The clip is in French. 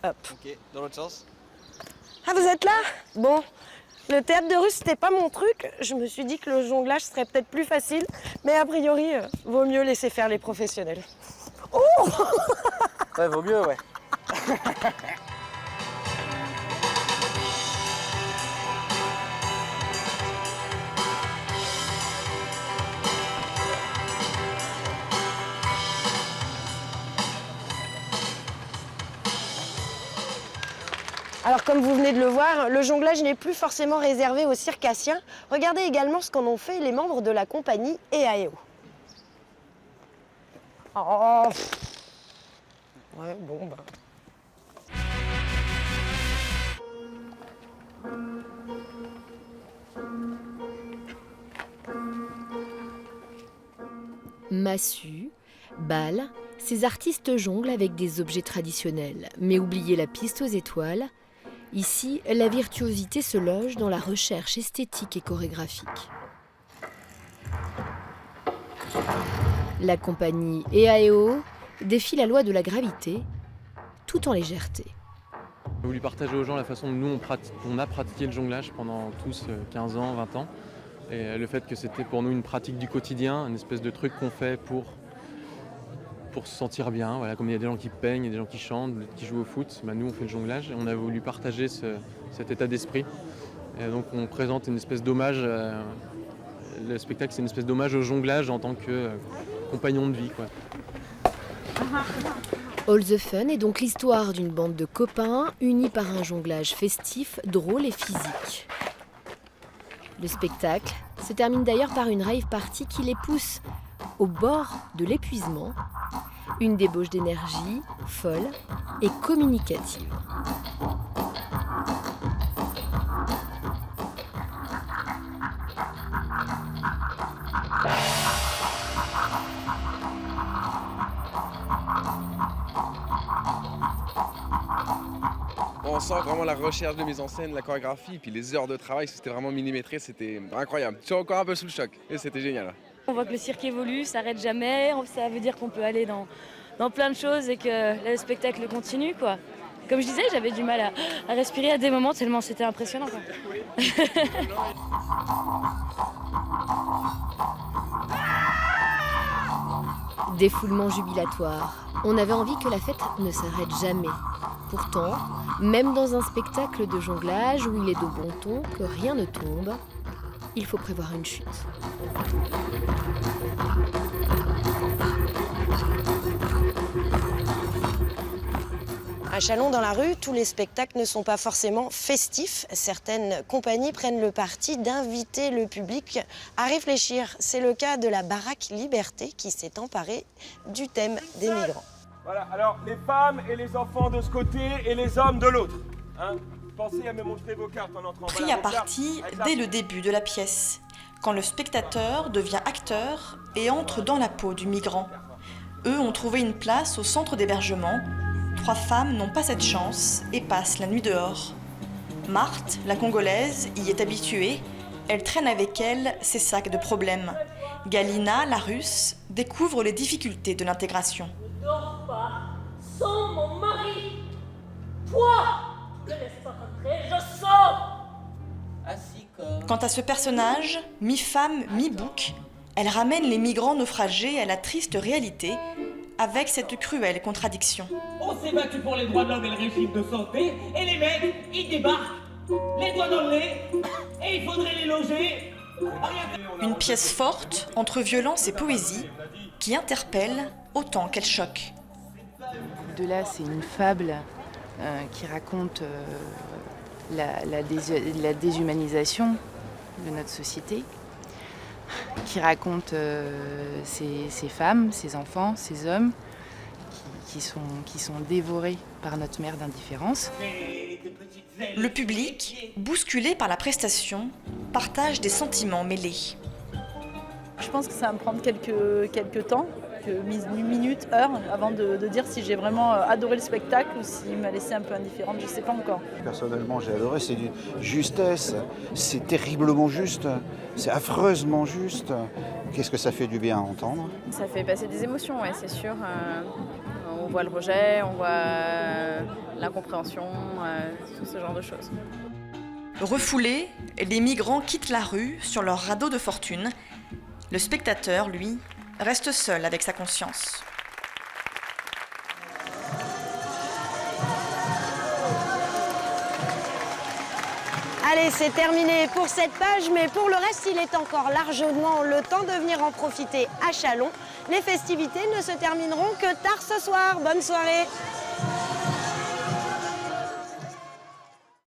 hop. Ok, dans l'autre sens. Ah, vous êtes là? Bon, le théâtre de rue, c'était pas mon truc. Je me suis dit que le jonglage serait peut-être plus facile, mais a priori, vaut mieux laisser faire les professionnels. Oh! Ouais, vaut mieux, ouais. Alors comme vous venez de le voir, le jonglage n'est plus forcément réservé aux circassiens. Regardez également ce qu'en ont fait les membres de la compagnie EAEO. Oh. Ouais, bon bah. Massue, balles, ces artistes jonglent avec des objets traditionnels. Mais oubliez la piste aux étoiles. Ici, la virtuosité se loge dans la recherche esthétique et chorégraphique. La compagnie EAEO défie la loi de la gravité, tout en légèreté. J'ai voulu partager aux gens la façon dont nous on a pratiqué le jonglage pendant tous 15 ans, 20 ans. Et le fait que c'était pour nous une pratique du quotidien, une espèce de truc qu'on fait pour se sentir bien. Voilà, comme il y a des gens qui peignent, il y a des gens qui chantent, qui jouent au foot, nous on fait le jonglage et on a voulu partager cet état d'esprit. Et donc on présente une espèce d'hommage, le spectacle c'est une espèce d'hommage au jonglage en tant que compagnon de vie, quoi. All the Fun est donc l'histoire d'une bande de copains unis par un jonglage festif, drôle et physique. Le spectacle se termine d'ailleurs par une rave party qui les pousse au bord de l'épuisement, une débauche d'énergie folle et communicative. On sent vraiment la recherche de mise en scène, la chorégraphie, puis les heures de travail, c'était vraiment millimétré, c'était incroyable. Je suis encore un peu sous le choc et c'était génial. On voit que le cirque évolue, ça s'arrête jamais, ça veut dire qu'on peut aller dans plein de choses et que le spectacle continue, quoi. Comme je disais, j'avais du mal à respirer à des moments tellement c'était impressionnant, quoi. Défoulement jubilatoire. On avait envie que la fête ne s'arrête jamais. Pourtant, même dans un spectacle de jonglage où il est de bon ton que rien ne tombe, il faut prévoir une chute. À Châlons dans la rue, tous les spectacles ne sont pas forcément festifs. Certaines compagnies prennent le parti d'inviter le public à réfléchir. C'est le cas de la Baraque Liberté qui s'est emparée du thème des migrants. Voilà, alors les femmes et les enfants de ce côté et les hommes de l'autre. Hein, pensez à me montrer vos cartes en entrant. Pris à partie dès le début de la pièce, quand le spectateur devient acteur et entre dans la peau du migrant. Eux ont trouvé une place au centre d'hébergement. 3 femmes n'ont pas cette chance et passent la nuit dehors. Marthe, la Congolaise, y est habituée. Elle traîne avec elle ses sacs de problèmes. Galina, la Russe, découvre les difficultés de l'intégration. Je ne dors pas sans mon mari. Toi, ne laisse pas rentrer, je sors. Quant à ce personnage, mi-femme, mi-bouc, elle ramène les migrants naufragés à la triste réalité avec cette cruelle contradiction. On s'est battu pour les droits de l'homme et le régime de santé, et les mecs, ils débarquent, les doigts dans le nez, et il faudrait les loger. Une pièce forte, entre violence et poésie, qui interpelle autant qu'elle choque. Au-delà, c'est une fable qui raconte la déshumanisation de notre société, qui raconte ces femmes, ces enfants, ces hommes qui sont dévorés par notre mer d'indifférence. Le public, bousculé par la prestation, partage des sentiments mêlés. Je pense que ça va me prendre quelques temps, minutes, heures, avant de dire si j'ai vraiment adoré le spectacle ou s'il m'a laissé un peu indifférente, je ne sais pas encore. Personnellement, j'ai adoré, c'est d'une justesse, c'est terriblement juste, c'est affreusement juste. Qu'est-ce que ça fait du bien à entendre? Ça fait passer des émotions, ouais, c'est sûr. On voit le rejet, on voit l'incompréhension, tout ce genre de choses. Refoulés, les migrants quittent la rue sur leur radeau de fortune. Le spectateur, lui, reste seul avec sa conscience. Allez, c'est terminé pour cette page, mais pour le reste, il est encore largement le temps de venir en profiter à Châlons. Les festivités ne se termineront que tard ce soir. Bonne soirée!